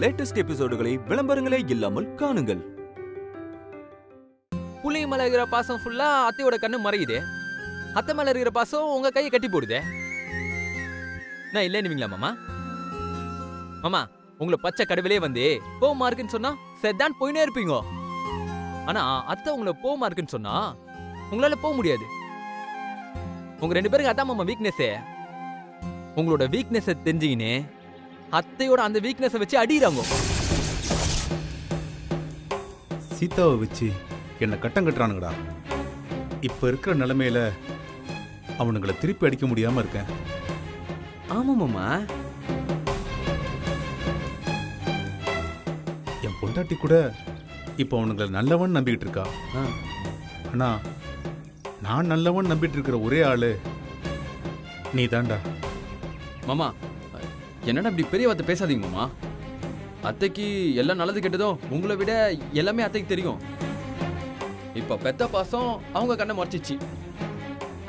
Latest எபிசோடுகளை விளம்பரங்களே இல்லாமல் காணுங்கள். புளி மேல இருக்கிற பாசம் ஃபுல்லா அத்தையோட கண்ணு மறையுது. அத்தை மேல இருக்கிற பாசம் உங்க கையை கட்டி போடுதே. நான் இல்லைன்னுவீங்களா மாமா? மாமா உங்களை பச்சை கடவுளே வந்து போமா இருக்குன்னு சொன்னா செதான் போயினே இருப்பீங்க. ஆனா அத்தை உங்களை போமா இருக்குன்னு சொன்னா உங்களால போக முடியாது. உங்க ரெண்டு பேருக்கு அதான் மாமா வீக்னஸ். உங்களோட வீக்னஸ் தெரிஞ்சுக்கினே அத்தையோட அந்த வீக்னஸ் வச்சு அடிறாங்க. சீதாவை வச்சு என்ன கட்டம் கட்டுறானுங்கடா. இப்ப இருக்கிற நிலைமையில அவனுங்களை திருப்பி அடிக்க முடியாம இருக்கேன். ஆமா மாமா. என் பொண்டாட்டி கூட இப்ப அவனுங்களை நல்லவன் நம்பிக்கிட்டு இருக்கா. ஆனா நான் நல்லவன் நம்பிட்டு இருக்கிற ஒரே ஆளு நீ தான்டா. மாமா என்னடா இப்படி பெரிய வார்த்தை பேசாதீங்க மாமா. அத்தைக்கு எல்லாம் நல்லது கெட்டதோ உங்களை விட எல்லாமே அத்தைக்கு தெரியும். இப்ப பெத்த பாசம் அவங்க கண்ணை மறைச்சிச்சு.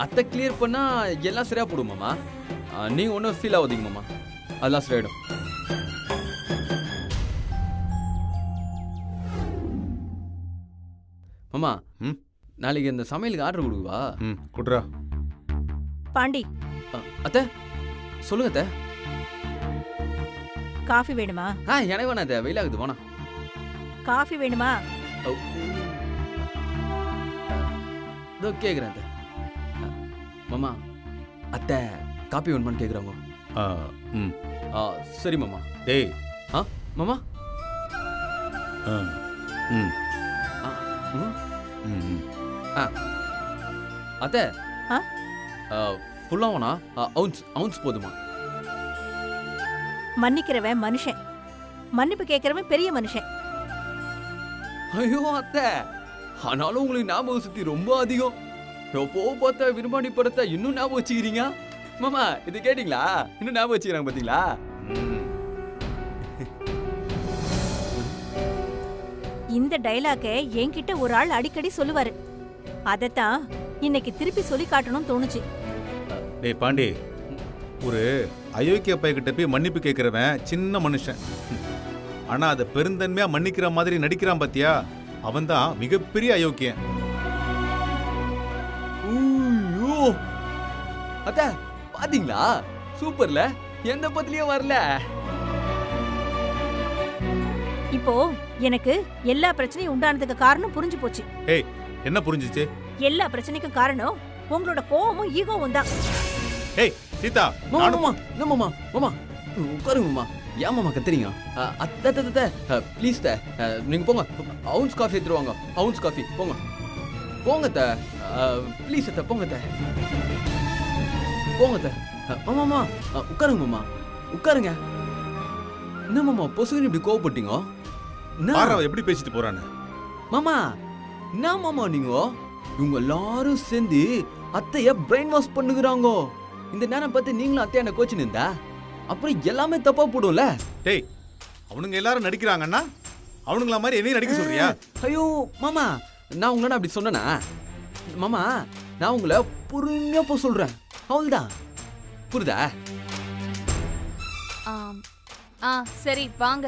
அத்தை கிளியர் பண்ணா எல்லாம் சரியா போடும் மாமா. நீங்க ஒன்றும் ஃபீல் ஆகாதீங்க மாமா, அதெல்லாம் சரியாயிடும். மாமா நாளைக்கு இந்த சமையலுக்கு ஆர்டர் கொடுவா. குட்ரா. பாண்டி. அத்தை சொல்லுங்க அத்தை. காஃபி வேணுமா? எனக்கு வேணாம் அத்தை, வெயிலாகுது வேணாம். காஃபி வேணுமா? இதோ கேக்குறேன் அத்தை. மாமா அத்தை காப்பி வேணுமான்னு கேக்குறாங்க. சரி மாமா. டேய். மாமா அத்தை ஃபுல்லா வேணா, அவுன்ஸ் போதுமா? மன்னிக்கிறவன் மனுஷன், மன்னிப்பு கேட்கிறவன் பெரிய மனுஷன். ஐயோ அத்தை, ஆனாலும் உங்களுக்கு ஞாபகம் சக்தி ரொம்ப அதிகம். எப்போ பார்த்த விரும்பாணி படத்தை இன்னும் ஞாபகம் வச்சுக்கிறீங்க. மாமா இது கேட்டீங்களா? இன்னும் ஞாபகம் வச்சுக்கிறாங்க பாத்தீங்களா? இந்த டைலாக என்கிட்ட ஒரு ஆள் அடிக்கடி சொல்லுவாரு. அதத்தான் இன்னைக்கு திருப்பி சொல்லி காட்டணும்னு தோணுச்சு. டேய் பாண்டி, ஒரு அயோக்கிய பையன்கிட்ட போய் மன்னிப்பு கேட்கிறவன் சின்ன மனுஷன். ஆனா அதை பெருந்தன்மையா மன்னிக்கிற மாதிரி நடிக்கிறான் பாத்தியா, அவன் தான் மிகப்பெரிய அயோக்கியன். அத்தை பாத்தீங்களா? சூப்பர்ல, எந்த பத்திலயும் வரல. இப்போ எனக்கு எல்லா பிரச்சனையும் உண்டானதுக்கு காரணம் புரிஞ்சு போச்சு. ஏய் என்ன புரிஞ்சுச்சு? எல்லா பிரச்சனைக்கும் காரணம் உங்களோட கோவமும் ஈகோவும் தான். ஏய் சீதா. மாமா மாமா மாமா உட்காருங்க மாமா. ஏன் மாமா கத்துறீங்க? அத்தை ப்ளீஸ் த, நீங்க போங்க. அவுன்ஸ் காஃபி எடுத்துருவாங்க. அவுன்ஸ் காஃபி போங்க போங்க த, ப்ளீஸ் அத்தை போங்க த, போங்க த. மாமா உட்காருங்க மாமா, உட்காருங்க. என்ன மாமா பொசுக்குன்னு இப்படி கோவப்பட்டீங்க? எப்படி பேசிட்டு போறான்னு மாமா. என்ன மாமா நீங்க? இவங்க எல்லாரும் சேர்ந்து அத்தைய பிரெயின் வாஷ் பண்ணுகிறாங்க. இந்த நேரம் பார்த்து நீங்களும் அத்தைய என்ன கோச்சின்னு இருந்தா அப்புறம் எல்லாமே தப்பா போடும்ல. டேய் அவனுங்க எல்லாரும் நடிக்கிறாங்கன்னா அவனுங்கள மாதிரி என்னையும் நடிக்க சொல்றியா? ஐயோ மாமா, நான் உங்களை அப்படி சொன்னேனா? மாமா நான் உங்களை பொறுமையா போ சொல்றேன், அவ்வளவுதான். புரியுதா? சரி வாங்க,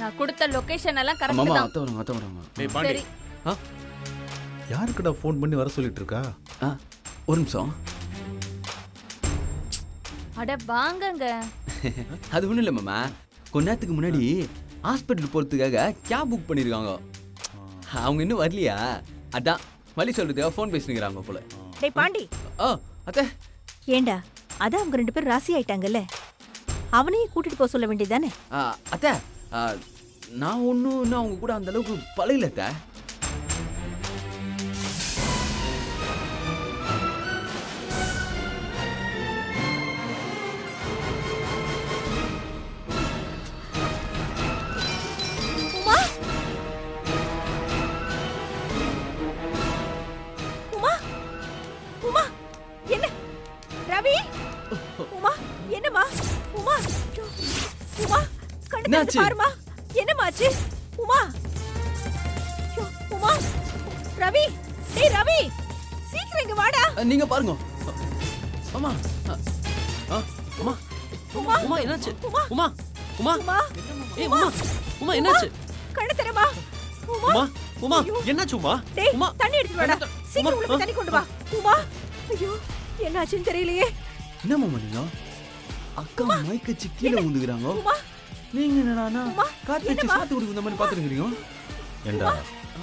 நான் கொடுத்த லொகேஷன் எல்லாம் கரெக்ட் தான். மாமா அத்தை வராங்க, அத்தை வராங்க. டேய் பாண்டி, யாருக்குடா ஃபோன் பண்ணி வர சொல்லிட்டு இருக்கா? ஒரு நிமிஷம். அட வாங்கங்க. அது ஒண்ணும் இல்ல மாமா, கொஞ்ச நேரத்துக்கு முன்னாடி ஹாஸ்பிட்டல் போறதுக்காக கேப் புக் பண்ணிருக்காங்க. அவங்க இன்னும் வரலையா, அதான் வழி சொல்றதுக்காக ஃபோன் பேசினுக்கிறாங்க போல. டேய் பாண்டி. அத்தை ஏண்டா அதான் அவங்க ரெண்டு பேரும் ராசி ஆயிட்டாங்கல்ல, அவனையும் கூட்டிட்டு போக சொல்ல வேண்டியதானே? அத்தை நான் ஒன்னும் அவங்க கூட அந்த அளவுக்கு பழகல அத்தை. என்னமாச்சு உமா? உமா, ரவி, டேய் ரவி, சீக்கிரம் இங்க வாடா. நீங்க பாருங்க. அம்மா அம்மா உமா, என்னாச்சு? உமா உமா உமா ஏய் உமா உமா என்னாச்சு கண்ணு தரமா உமா உமா உமா ஐயோ. என்னாச்சு உமா டேய் உமா தண்ணி எடுத்து வாடா சீக்கிரம் உமா, உள்ள தண்ணி கொண்டு வா உமா ஐயோ என்னாச்சுன்னு தெரியலையே என்ன மாமா நீங்க அக்கா மயக்கச்சு கீழே விழுந்துக்கிறாங்க உமா நீங்க என்னடானா உமா, காத்து வச்சு என்னம்மா? சாத்து குடிக்கிற மாதிரி பாத்துருக்கீங்க ஏண்டா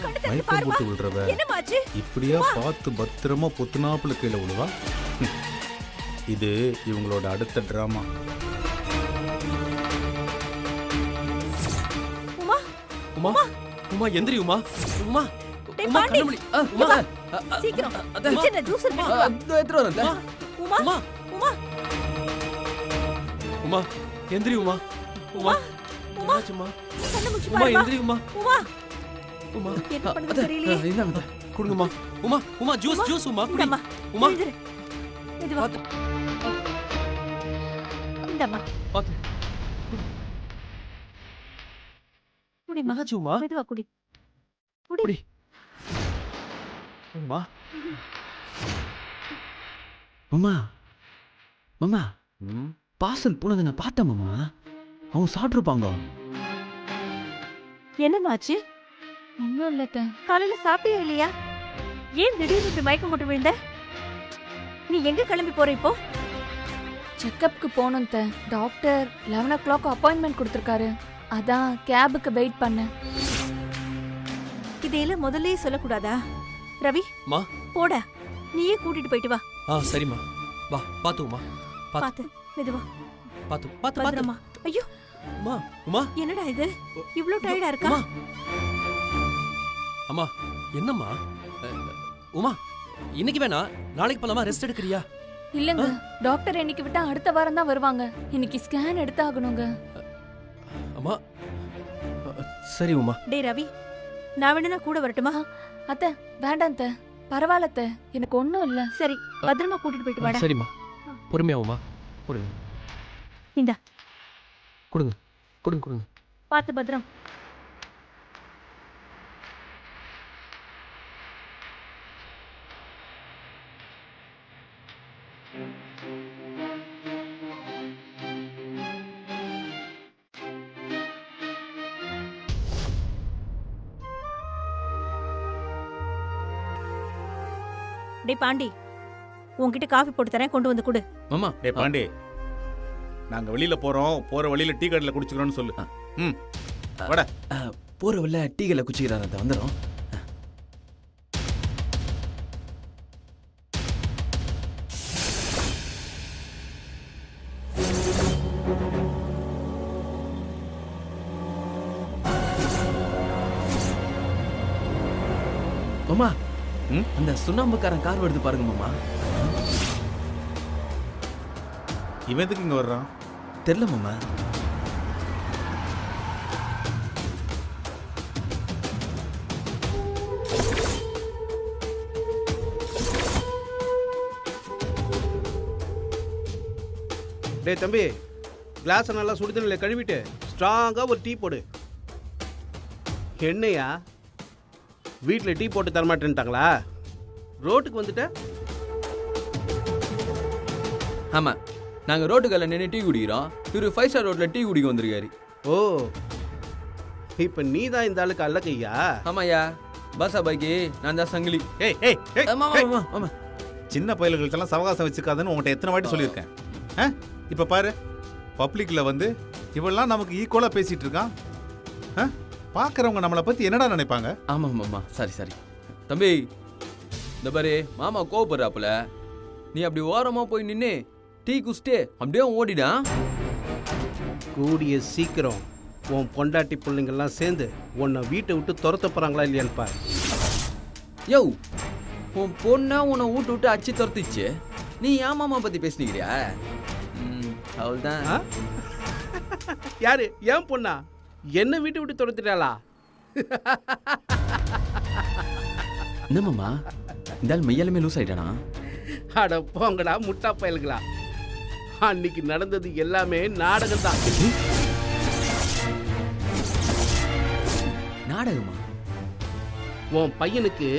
கண்ணு தரத்து மயக்கம் பாருமா போட்டு விடுறவ என்னமாச்சு இப்படியா பார்த்து பத்திரமா பொத்துனாப்புல கீழே விழுவா இது இவங்களோட அடுத்த டிராமா. உமா உமா உமா எந்திரி உமா உமா டேய் உமா பாண்டி கண்ணு உமா சீக்கிரம் அதான். கிச்சன்ல ஜூஸ் இருக்கு எடுத்துட்டு வரேன் உமா உமா உமா உமா எந்திரி உமா உமா உமா என்னாச்சுமா கண்ணு முச்சி உமா பாருமா எந்திரி உமா உமா உமா என்ன பண்ணுது தெரியலையே இந்தாங்க கொடுங்கம்மா உமா உமா ஜூஸ் ஜூஸ் உமா குடி இந்தம்மா உமா எழுந்திரு மெதுவா இந்தம்மா பாத்து குடிமா என்னாச்சு உமா மெதுவா குடி குடி உமா மாமா மாமா பார்சல் போனதை நான் பார்த்தேன் மாமா அவங்க சாப்பிட்ருப்பாங்க என்னமாச்சு ஒன்றும் இல்லத்த காலையில சாப்பிட்டியா இல்லையா ஏன் திடீர்னு இப்படி மயக்கம் போட்டு விழுந்த நீ எங்க கிளம்பி போற இப்போ செக்கப்க்கு போகணும் த டாக்டர் 11 அப்பாயின்மெண்ட் கொடுத்துருக்காரு அதான் கேபுக்கு வெயிட் பண்ணேன் இதையெல்லாம் முதல்லயே சொல்லக்கூடாதா ரவி மா போட நீயே கூட்டிட்டு போயிட்டு வா சரிம்மா வா பாத்து உமா பாத்து பாத்து மெதுவா பாத்து பாத்து பாத்து பத்திரமா ஐயோ உமா உமா என்னடா இது இவ்ளோ டயர்டா இருக்கா உமா அம்மா என்னம்மா உமா இன்னைக்கு வேணா நாளைக்கு போலாமா ரெஸ்ட் எடுக்கறியா இல்லங்க டாக்டர் இன்னைக்கு விட்டா அடுத்த வாரம் தான் வருவாங்க இன்னைக்கு ஸ்கேன் எடுத்தாகணுங்க அம்மா சரி உமா டேய் ரவி நான் வேணும்னா கூட வரட்டுமா அத்தை வேண்டாம் த பரவாயில்ல த எனக்கு ஒன்றும் இல்லை சரி பத்திரமா கூட்டிட்டு போயிட்டு வாடா சரிம்மா பொறுமையா உமா பொறுமை இந்தா கொடுங்க கொடுங்க கொடுங்க பாத்து பத்திரம் டேய் பாண்டி உன்கிட்ட காஃபி போட்டு தரேன் கொண்டு வந்து கொடு மாமா டேய் பாண்டி நாங்க வெளியில போறோம் போற வழியில டீ கடையில குடிச்சுக்கிறோம்னு சொல்லு. ம் வாடா. போற வழியில டீகளை குச்சிக்கிறாரு அதை வந்துடும். மாமா அந்த சுண்ணாம்புக்காரன் கார் வருது பாருங்க மாமா. இவன் எதுக்கு இங்க வர்றான்? தெரியல மாமா. டேய் தம்பி, கிளாஸை நல்லா சுடுதண்ணில் கழுவிட்டு ஸ்ட்ராங்காக ஒரு டீ போடு. என்னையா வீட்டில் டீ போட்டு தரமாட்டேன்ட்டாங்களா? ரோட்டுக்கு வந்துட்ட? ஆமா, நாங்க ரோட்டுக்கல்ல நின்று டீ குடிக்கிறோம். இவரு 5 ஸ்டார் ரோட்ல டீ குடிக்க வந்திருக்காரு. ஓ, இப்போ நீ தான் இந்த ஆளுக்கு அல்ல கையா? ஆமாயா, பாசா பாய்க்கு நான் தான் சங்கிலி. ஏய் ஏய் ஏய், ஆமா ஏய். ஆமா ஆமா. சின்ன பயல்களுக்கெல்லாம் சவகாசம் வச்சுக்காதுன்னு உங்கள்கிட்ட எத்தனை வாட்டி சொல்லியிருக்கேன். இப்போ பாரு, பப்ளிக்கில் வந்து இவெல்லாம் நமக்கு ஈக்குவலாக பேசிகிட்டு இருக்கான். பார்க்குறவங்க நம்மளை பற்றி என்னடா நினைப்பாங்க? ஆமா மாமா, சரி சரி. தம்பி இந்த பாரு, மாமா கோவப்படுறாப்புல. நீ அப்படி ஓரமா போய் நின்று டீ குடிச்சிட்டு அப்படியே ஓடிடான். கூடிய சீக்கிரம் உன் பொண்டாட்டி பிள்ளைங்கள்லாம் சேர்ந்து உன்னை வீட்டை விட்டு துரத்த போகிறாங்களா இல்லையான்னு பாரு. யோ, உன் பொண்ணா உன்னை வீட்டு விட்டு அச்சு துரத்திச்சு. நீ ஏன் மாமா பத்தி பேசினிக்கிறியா? அவள்தான். யாரு? ஏன் பொண்ணா? என்ன வீட்டை விட்டு துரத்திட்டாளா? என்ன மாமா, இந்த ஆள் மெய்யாலுமே லூஸ் ஆயிட்டானா? அட போங்கடா முட்டா பயல்களா, அன்னைக்கு நடந்தது எல்லாமே நாடகம் தான். நாடகமா? உன் பையனுக்கு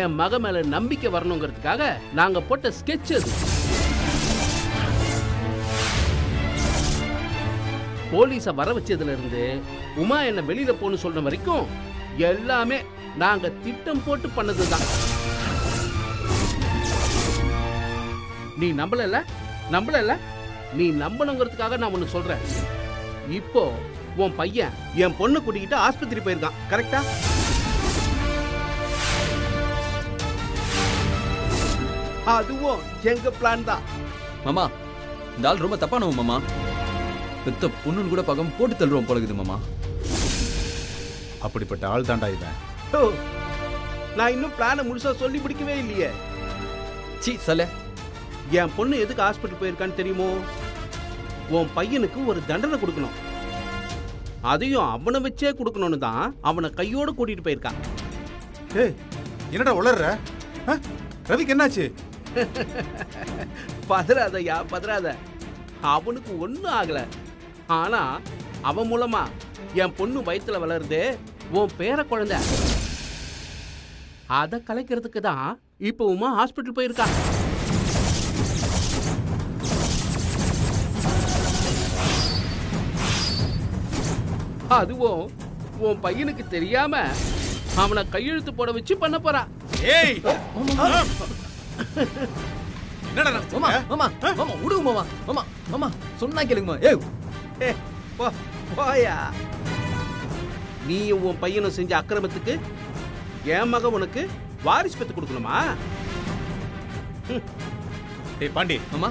என் மக மேல நம்பிக்கை வரணுங்கிறதுக்காக நாங்க போட்ட ஸ்கெட்ச் அது. போலீஸை வர வச்சதுல இருந்து உமா என்ன வெளியில போன்னு சொல்ற வரைக்கும் எல்லாமே நாங்க திட்டம் போட்டு பண்ணதுதான். நீ நம்பல நீ நம்பணுங்கிறதுக்காக நான் ஒண்ணு சொல்றேன். இப்போ உன் பையன் என் பொண்ணு கூட்டிக்கிட்டு ஆஸ்பத்திரி போயிருக்கான், கரெக்டா? அதுவும் எங்க பிளான் தான். மாமா இந்த ஆள் ரொம்ப தப்பானவன் மாமா. பெத்த பொண்ணுன்னு கூட பார்க்காம போட்டு தள்ளுறோம் போலகுது மாமா. அப்படிப்பட்ட ஆள் தாண்டா இவன். ஓ, நான் இன்னும் பிளானை முழுசா சொல்லி முடிக்கவே இல்லையே. சீ சல. என் பொண்ணு எதுக்கு ஹாஸ்பிட்டல் போயிருக்கான்னு தெரியுமோ? உன் பையனுக்கு ஒரு தண்டனை கொடுக்கணும். அதையும் அவனை வச்சே கொடுக்கணும்னு தான் அவனை கையோட கூட்டிட்டு போயிருக்கான். ஏய் என்னடா உளர்ற? ரவிக்கு என்னாச்சு? பதறாதயா பதறாத. அவனுக்கு ஒன்றும் ஆகல. ஆனா அவன் மூலமா என் பொண்ணு வயித்துல வளருது உன் பேர குழந்தை. அதை கலைக்கிறதுக்கு தான் இப்போ உமா ஹாஸ்பிட்டல் போயிருக்கா. அதுவும் உன் பையனுக்கு தெரியாம அவனை கையெழுத்து போட வச்சு பண்ண போறா. ஏய் என்னடா மாமா மாமா மாமா விடுங்க மாமா. மாமா மாமா சொன்னா கேளுங்க. ஏய் போயா. நீ உன் பையனும் செஞ்ச அக்கிரமத்துக்கு என் மகன் உனக்கு வாரிசு பெத்து கொடுக்கணுமா? ஏய் பாண்டி மாமா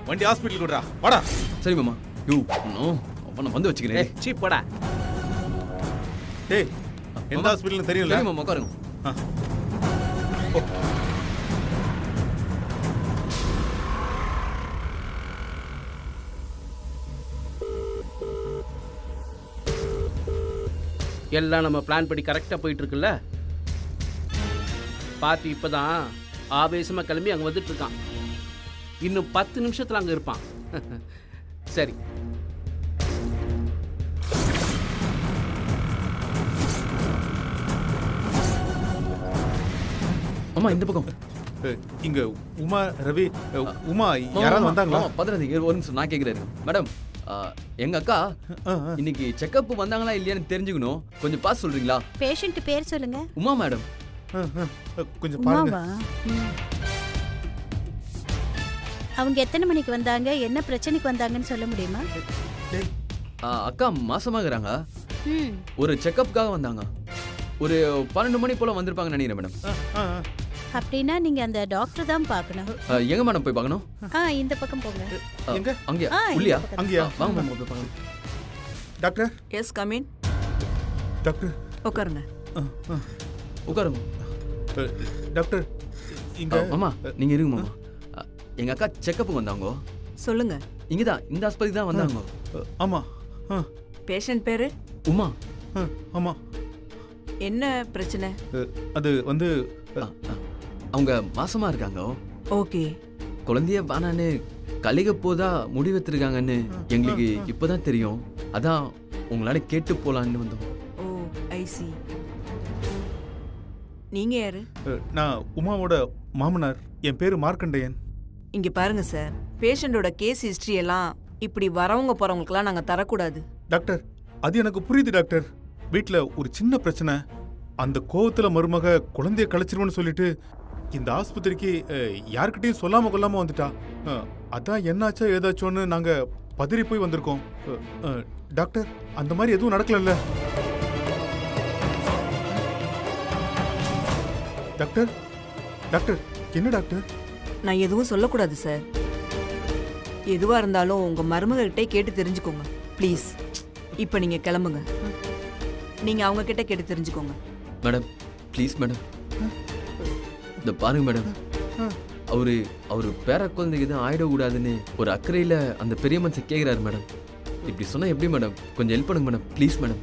வண்டி ஹாஸ்பிட்டல் கூடா வாடா. சரி மாமா. யூ நோ அவனை வந்து வச்சுக்கிறேன். சீ போடா. ஏய் எந்த ஹாஸ்பிட்டல்னு தெரியல. சரி மாமா உட்காருங்க. எல்லாம் நம்ம பிளான் படி கரெக்டா போயிட்டு இருக்குல்ல. பாத்தி இப்பதான் ஆவேசமா கிளம்பி அங்க வந்துட்டு இருக்கான். இன்னும் 10 நிமிஷத்துல அங்க இருப்பான். சரி மாமா இந்த பக்கம். இங்க உமா ரவி உமா யாராவது வந்தாங்களா? பதறாதீங்க ஒரு நிமிஷம் நான் கேட்கிறேன். மேடம் எங்க அக்கா இன்னைக்கு செக்அப் வந்தாங்களா இல்லையான்னு தெரிஞ்சுக்கணும். கொஞ்சம் பார்த்து சொல்றீங்களா? பேஷண்ட் பேர் சொல்லுங்க. உமா மேடம். கொஞ்சம் பாருங்க. அவங்க எத்தனை மணிக்கு வந்தாங்க, என்ன பிரச்சனைக்கு வந்தாங்கன்னு சொல்ல முடியுமா? அக்கா மாசமாகறாங்க. ஒரு செக்அப்காக வந்தாங்க. ஒரு 12 மணி போல வந்திருப்பாங்கன்னு நினைக்கிறேன் மேடம். அப்படின்னா நீங்க அந்த டாக்டர் தான் பார்க்கணும். எங்க மேடம் போய் பார்க்கணும்? இந்த பக்கம் போங்க. எங்க? அங்க உள்ளியா? அங்கயா? வாங்க மேடம் போய் பார்க்கணும். Doctor. Yes come in. Doctor உட்காருங்க. உட்காருங்க. டாக்டர் இங்க மாமா நீங்க இருங்க மாமா. எங்க அக்கா செக்கப்புக்கு வந்தாங்க. சொல்லுங்க. இங்கதான் இந்த ஆஸ்பத்திரி தான் வந்தாங்க. ஆமா. பேஷண்ட் பேரு? உமா. ஆமா. என்ன பிரச்சனை? அது வந்து அவங்க மாசமா இருக்காங்க. ஓகே. குழந்தைய வேணான்னு கலிக போதா முடிவெடுத்திருக்காங்கன்னு எங்களுக்கு இப்பதான் தெரியும். அதான் உங்களால கேட்டு போலான்னு வந்தோம். ஓ ஐ சி. நீங்க யாரு? நான் உமாவோட மாமனார். என் பேரு மார்க்கண்டையன். இங்க பாருங்க சார், பேஷண்டோட கேஸ் ஹிஸ்டரி எல்லாம் இப்படி வரவங்க போறவங்களுக்குலாம் நாங்க தரக்கூடாது. டாக்டர் அது எனக்கு புரியுது டாக்டர். வீட்டில் ஒரு சின்ன பிரச்சனை. அந்த கோவத்தில் மருமக குழந்தைய கழிச்சிருவோன்னு சொல்லிட்டு இந்த ஆஸ்பத்திரிக்கு யார்கிட்டையும் சொல்லாம கொள்ளாம வந்துட்டா. அதான் என்னாச்சோ ஏதாச்சோன்னு நாங்க பதறி போய் வந்திருக்கோம். டாக்டர் அந்த மாதிரி எதுவும் நடக்கலல்ல? டாக்டர் டாக்டர் என்ன டாக்டர்? நான் எதுவும் சொல்லக்கூடாது சார். எதுவா இருந்தாலும் உங்க மருமகிட்டே கேட்டு தெரிஞ்சுக்கோங்க ப்ளீஸ். இப்போ நீங்க கிளம்புங்க. நீங்க அவங்க கிட்ட கேட்டு தெரிஞ்சுக்கோங்க. Madam please madam. இந்த பாருங்க மேடம், அவரு பேர குழந்தைக்கு தான் ஆயிடக்கூடாதுன்னு ஒரு அக்கறையில் அந்த பெரிய மனுஷன் கேட்குறாரு மேடம். இப்படி சொன்னா எப்படி மேடம்? கொஞ்சம் ஹெல்ப் பண்ணுங்க மேடம் ப்ளீஸ் மேடம்.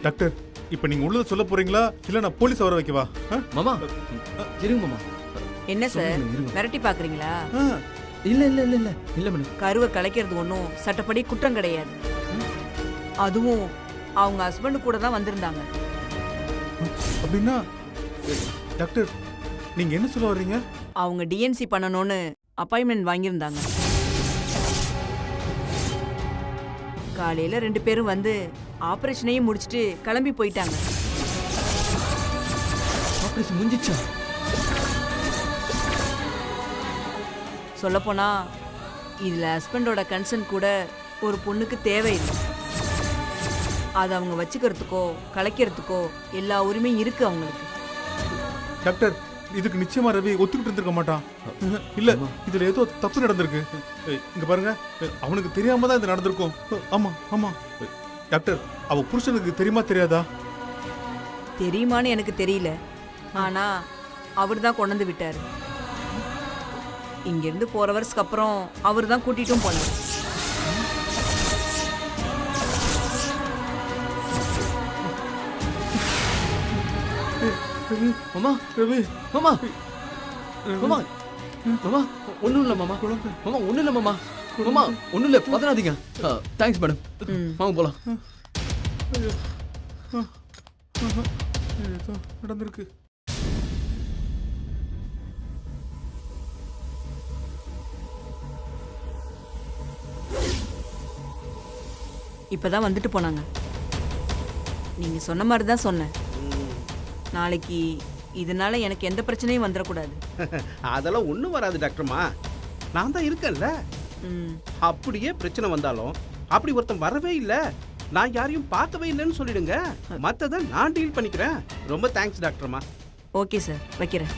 டாக்டர் இப்போ நீங்க உள்ளத சொல்ல போறீங்களா இல்ல நான் போலீஸ் வர வைக்கவா? மாமா இருங்க மாமா. என்ன சார் மிரட்டி பாக்குறீங்களா? இல்ல இல்ல இல்ல இல்ல இல்ல மேடம். கருவை கலைக்கிறது ஒன்றும் சட்டப்படி குற்றம் கிடையாது. அதுவும் அவங்க ஹஸ்பண்ட் கூட தான் வந்திருந்தாங்க. அப்படின்னா டாக்டர் நீங்க என்ன சொல்ல வர்றீங்க? அவங்க டிஎன்சி பண்ணணும்னு அப்பாயின்மெண்ட் வாங்கியிருந்தாங்க. காலையில 2 பேரும் வந்து ஆபரேஷனையும் முடிச்சிட்டு கிளம்பி போயிட்டாங்க. ஆபரேஷன் முடிஞ்சிச்சா? சொல்லப்போனா இதுல ஹஸ்பண்டோட கன்சர்ன் கூட ஒரு பொண்ணுக்கு தேவையில்லை. அதை அவங்க வச்சுக்கிறதுக்கோ கலைக்கிறதுக்கோ எல்லா உரிமையும் இருக்கு அவங்களுக்கு. டாக்டர், இதுக்கு நிச்சயமா ரவி ஒத்துக்கிட்டு இருந்திருக்க மாட்டான். இல்ல, இதுல ஏதோ தப்பு நடந்திருக்கு. இங்க பாருங்க, அவனுக்கு தெரியாம தான் இது நடந்திருக்கும். ஆமா ஆமா டாக்டர், அவ புருஷனுக்கு தெரியுமா தெரியாதா? தெரியுமான்னு எனக்கு தெரியல, ஆனா அவர் தான் கொண்டு வந்து விட்டாரு. இங்கிருந்து 4 ஹவர்ஸ்க்கு அப்புறம் அவர் தான் கூட்டிட்டும் போனார். மாமா, ரவி, மாமா, மாமா, மாமா, ஒண்ணும் இல்ல மாமா. மாமா, ஒண்ணும் இல்ல மாமா. மாமா, ஒண்ணும் இல்ல, பதறாதீங்க. Thanks madam. வாங்க போலாம். ஏதோ நடந்திருக்கு. இப்பதான் வந்துட்டு போனாங்க. நீங்க சொன்ன மாதிரி தான் சொன்னேன். நாளைக்கு இதனால எனக்கு எந்த பிரச்சனையும் வந்துடக்கூடாது. அதெல்லாம் ஒண்ணும் வராது டாக்டர்மா, நான் தான் இருக்கேன்ல. அப்படியே பிரச்சனை வந்தாலும் அப்படி ஒருத்தன் வரவே இல்லை, நான் யாரையும் பார்க்கவே இல்லைன்னு சொல்லிடுங்க. மற்றதை நான் டீல் பண்ணிக்கிறேன். ரொம்ப தேங்க்ஸ் டாக்டர்மா. ஓகே சார், வைக்கிறேன்.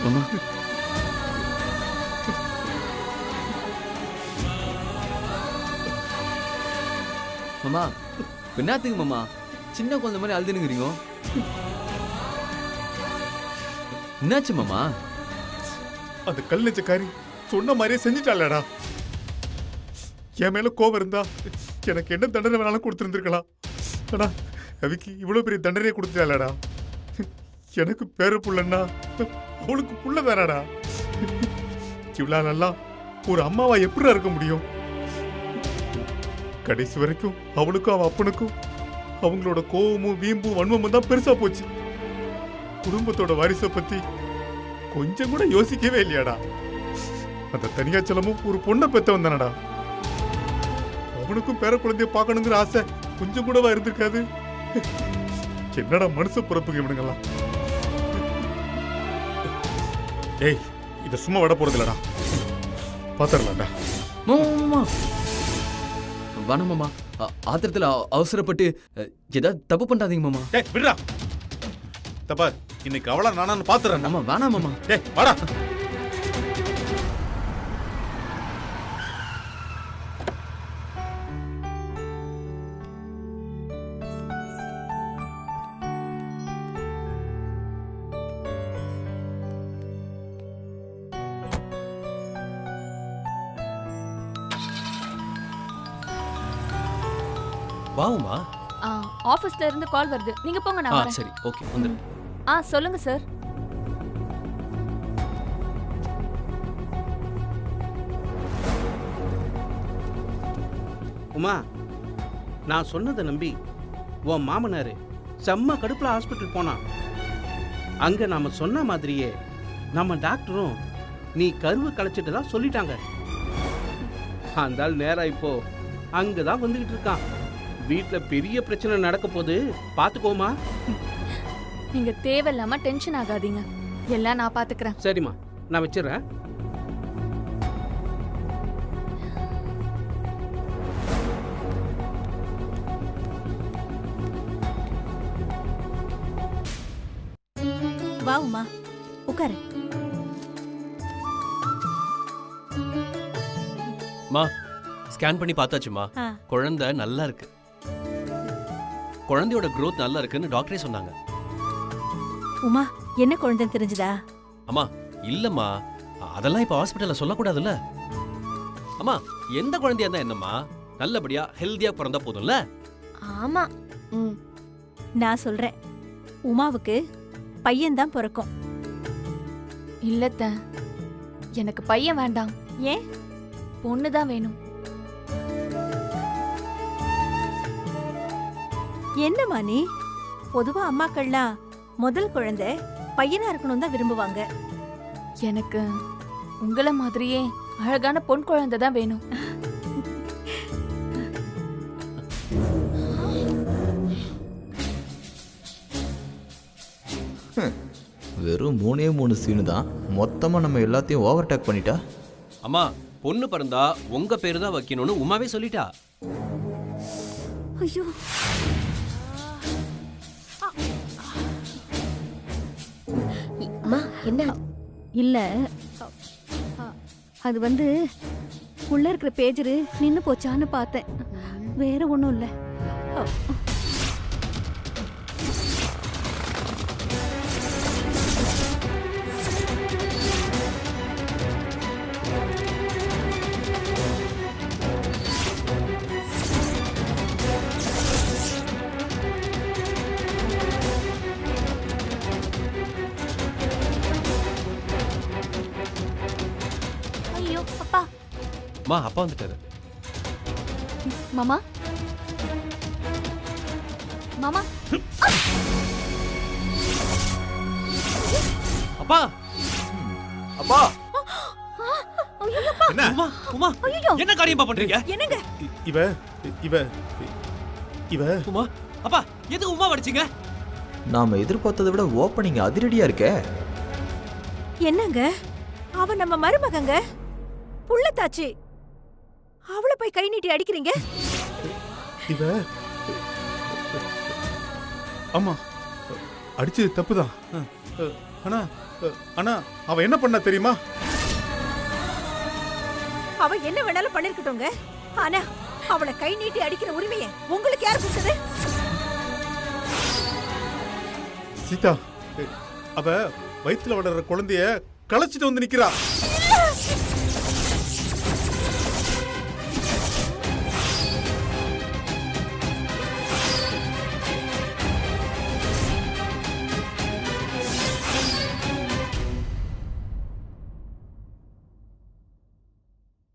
மாமா, மாமா, என்னத்துக்கு மாமா சின்ன குழந்தை மாதிரி அழுதுனுங்கிறீங்க? என்னாச்சு மாமா? அந்த கல் நெச்சக்காரி சொன்ன மாதிரியே செஞ்சுட்டாளடா. என் மேல கோபம் இருந்தா எனக்கு என்ன தண்டனை வேணாலும் கொடுத்துருந்துருக்கலாம். ஆனா ரவிக்கு இவ்வளவு பெரிய தண்டனையை கொடுத்துட்டாளடா. எனக்கு பேர புள்ளன்னா அவளுக்கு புள்ள வேறாடா. இவ்வளவு நல்லா ஒரு அம்மாவா எப்படி இருக்க முடியும்? கடைசி வரைக்கும் அவளுக்கும் அவன் அப்பனுக்கும் அவங்களோட கோவமும் வீம்பும் வன்மமும் தான் பெருசா போச்சு. குடும்பத்தோட வாரிசை பத்தி கொஞ்சம் கூட யோசிக்கவே இல்லையாடா. அந்த தனியாச்சலமும் ஒரு பொண்ணை பெத்தவன் தானடா. அவனுக்கும் பேர குழந்தைய பார்க்கணுங்கிற ஆசை கொஞ்சம் கூடவா இருந்திருக்காது? என்னடா மனுஷ பிறப்புக்கு இவனுங்கெல்லாம். ஏய், இத சும்மா விட போறது இல்லடா, பாத்துடலாம்டா. மாமா, வேணாம் மாமா, ஆத்திரத்துல அவசரப்பட்டு ஏதாவது தப்பு பண்ணாதீங்க மாமா. டேய் விடுடா. தப்பா, இன்னைக்கு அவளா நானான்னு பாத்துறேன். மாமா வேணாம் மாமா. டேய் வாடா. வாவுமா. ஆபீஸ்ல இருந்து கால் வருது, நீங்க போங்க, நான் வரேன். சரி, ஓகே, வந்துரு. சொல்லுங்க சார். உமா, நான் சொன்னதை நம்பி உன் மாமனாரு செம்ம கடுப்புல ஹாஸ்பிட்டல் போனான். அங்க நாம சொன்ன மாதிரியே நம்ம டாக்டரும் நீ கருவை கலைச்சிட்டு தான் சொல்லிட்டாங்க. அந்த ஆள் நேரா இப்போ அங்கதான் வந்துகிட்டு இருக்கான். வீட்டுல பெரிய பிரச்சனை நடக்க போது பாத்துக்கோமா. நீங்க தேவையில்லாம டென்ஷன் ஆகாதீங்க, எல்லாம் நான் பாத்துக்கிறேன். சரிம்மா, நான் வச்சிடறேன். வா உமா, உட்காரு. மா, ஸ்கேன் பண்ணி பார்த்தாச்சுமா. குழந்தை நல்லா இருக்கு. குழந்தையோட growth நல்லா இருக்குன்னு டாக்டரே சொன்னாங்க. உமா, என்ன குழந்தை தெரிஞ்சுதா? அம்மா இல்லம்மா, அதெல்லாம் இப்ப ஹாஸ்பிட்டல்ல சொல்லக்கூடாதுல்ல. அம்மா, எந்த குழந்தையா இருந்தா என்னம்மா, நல்லபடியா ஹெல்தியா பிறந்தா போதும்ல. ஆமா. நான் சொல்றேன், உமாவுக்கு பையன் தான் பிறக்கும். இல்லத்த, எனக்கு பையன் வேண்டாம். ஏன்? பொண்ணுதான் வேணும். என்னம்மா நீ? பொதுவா அம்மாக்கள்லாம் முதல் குழந்தை பையனா இருக்கணும் தான் விரும்புவாங்க. எனக்கு உங்கள மாதிரியே அழகான பொன் குழந்தை தான் வேணும். வெறும் 3 சீனு தான் மொத்தமா நம்ம எல்லாத்தையும் ஓவர்டேக் பண்ணிட்டா. அம்மா பொண்ணு பிறந்தா உங்க பேரு தான் வைக்கணும்னு உமாவே சொல்லிட்டா. ஐயோ அம்மா என்ன இல்ல அது வந்து உள்ள இருக்கிற பேஜரு நின்னு போச்சான்னு பார்த்தேன், வேற ஒண்ணும் இல்ல. ஐயோ அப்பா. அம்மா அப்பா வந்துட்டாரு. மாமா மாமா அப்பா அப்பா என்ன உமா உமா என்ன காரியமா பண்றீங்க? என்னங்க இவ இவ இவ உமா அப்பா எதுக்கு உமா வடிச்சீங்க? நாம எதிர்பார்த்ததை விட ஓப்பனிங் அதிரடியா இருக்கே. என்னங்க அவ நம்ம மருமகங்க, புள்ளத்தாச்சு, அவளை போய் கை நீட்டி அடிக்கிறீங்க. இவ ஆமா அடிச்சது தப்புதான். ஆனா ஆனா அவ என்ன பண்ணா தெரியுமா? அவ என்ன வேணாலும் பண்ணிருக்கட்டும்ங்க, ஆனா அவளை கை நீட்டி அடிக்கிற உரிமையை உங்களுக்கு யார் கொடுத்தது? சீதா, அவ வயித்துல வளர்ற குழந்தைய களைச்சிட்டு வந்து நிக்கிறா.